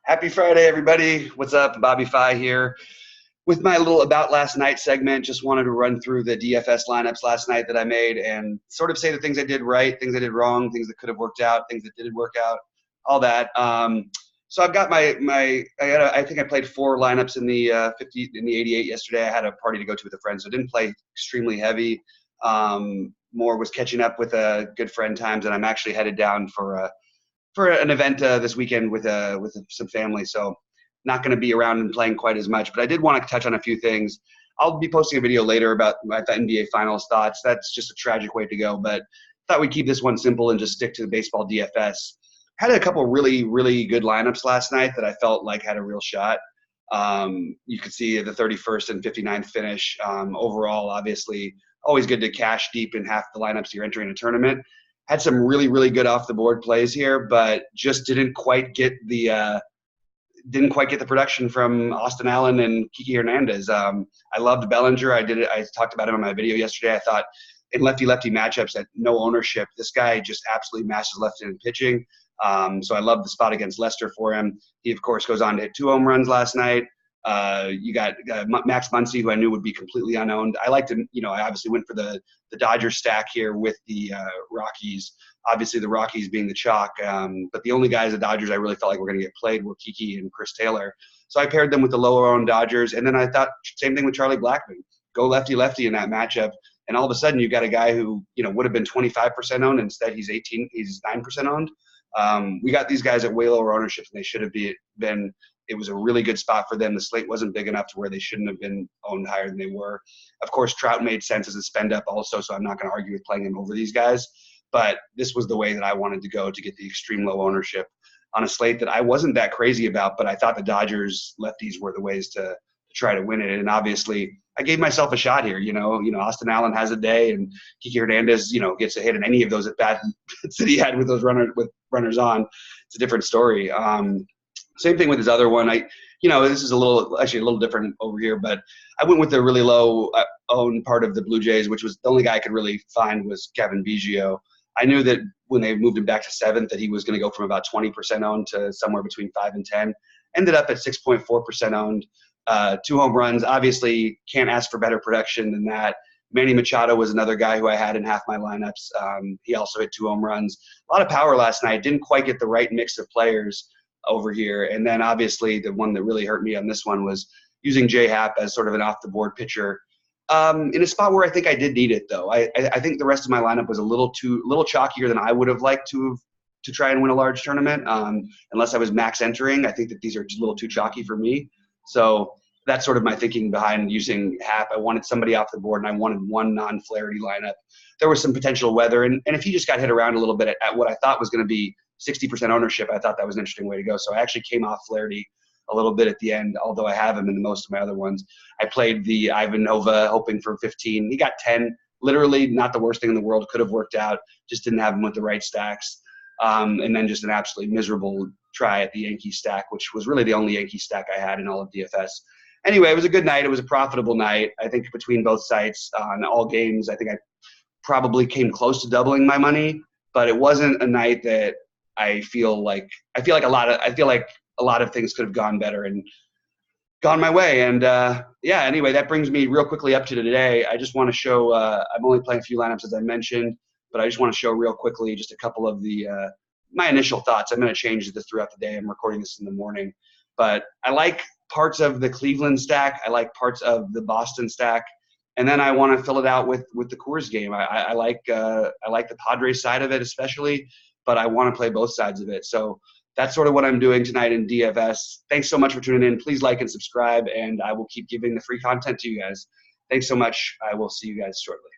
Happy Friday, everybody. What's up? BobbyFi here with my little About Last Night segment. Just wanted to run through the DFS lineups last night that I made and sort of say the things I did right, things I did wrong, things that could have worked out, things that didn't work out, all that. So I've got I think I played four lineups in the 50 in the 88 yesterday. I had a party to go to with a friend, so I didn't play extremely heavy. More was catching up with good friend times, and I'm actually headed down for an event this weekend with some family. So not going to be around and playing quite as much. But I did want to touch on a few things. I'll be posting a video later about my NBA Finals thoughts. That's just a tragic way to go. But I thought we'd keep this one simple and just stick to the baseball DFS. Had a couple really, really good lineups last night that I felt like had a real shot. You could see the 31st and 59th finish. Overall, obviously, always good to cash deep in half the lineups you're entering a tournament. Had some really, really good off the board plays here, but just didn't quite get the production from Austin Allen and Kiki Hernandez. I loved Bellinger. I talked about him in my video yesterday. I thought in lefty-lefty matchups at no ownership, this guy just absolutely mashes left-handed pitching. So I love the spot against Lester for him. He, of course, goes on to hit 2 home runs last night. You got Max Muncy, who I knew would be completely unowned. I liked him. I obviously went for the Dodgers stack here with the Rockies. Obviously, the Rockies being the chalk. But the only guys, the Dodgers, I really felt like were going to get played were Kiki and Chris Taylor. So I paired them with the lower-owned Dodgers. And then I thought same thing with Charlie Blackmon. Go lefty-lefty in that matchup. And all of a sudden, you've got a guy who would have been 25% owned. Instead, he's 9% owned. We got these guys at way lower ownership than they should have been. It was a really good spot for them. The slate wasn't big enough to where they shouldn't have been owned higher than they were. Of course, Trout made sense as a spend up also, so I'm not going to argue with playing him over these guys. But this was the way that I wanted to go to get the extreme low ownership on a slate that I wasn't that crazy about, but I thought the Dodgers lefties were the ways to try to win it. And obviously, I gave myself a shot here. Austin Allen has a day, and Kiki Hernandez, gets a hit in any of those at bats that he had with those runners on. It's a different story. Same thing with his other one. This is a little different over here, but I went with the really low owned part of the Blue Jays, which was the only guy I could really find was Kevin Biggio. I knew that when they moved him back to 7th that he was going to go from about 20% owned to somewhere between 5 and 10. Ended up at 6.4% owned. 2 home runs. Obviously, can't ask for better production than that. Manny Machado was another guy who I had in half my lineups. He also hit 2 home runs. A lot of power last night. Didn't quite get the right mix of players over here. And then obviously the one that really hurt me on this one was using J Happ as sort of an off-the-board pitcher. In a spot where I think I did need it, though. I think the rest of my lineup was a little chalkier than I would have liked to try and win a large tournament. Unless I was max entering, I think that these are just a little too chalky for me. So that's sort of my thinking behind using Happ. I wanted somebody off the board, and I wanted one non-Flaherty lineup. There was some potential weather, and if he just got hit around a little bit at what I thought was going to be 60% ownership, I thought that was an interesting way to go. So I actually came off Flaherty a little bit at the end, although I have him in most of my other ones. I played the Ivan Nova, hoping for 15. He got 10. Literally not the worst thing in the world. Could have worked out. Just didn't have him with the right stacks. And then just an absolutely miserable try at the Yankee stack, which was really the only Yankee stack I had in all of DFS. Anyway, it was a good night. It was a profitable night. I think between both sites on all games, I think I probably came close to doubling my money, but it wasn't a night that I feel like a lot of things could have gone better and gone my way. And anyway, that brings me real quickly up to today. I just want to show I'm only playing a few lineups as I mentioned, but I just want to show real quickly just a couple of the my initial thoughts. I'm going to change this throughout the day. I'm recording this in the morning, but I like parts of the Cleveland stack. I like parts of the Boston stack. And then I want to fill it out with the Coors game. I like the Padres side of it especially, but I want to play both sides of it. So that's sort of what I'm doing tonight in DFS. Thanks so much for tuning in. Please like and subscribe, and I will keep giving the free content to you guys. Thanks so much. I will see you guys shortly.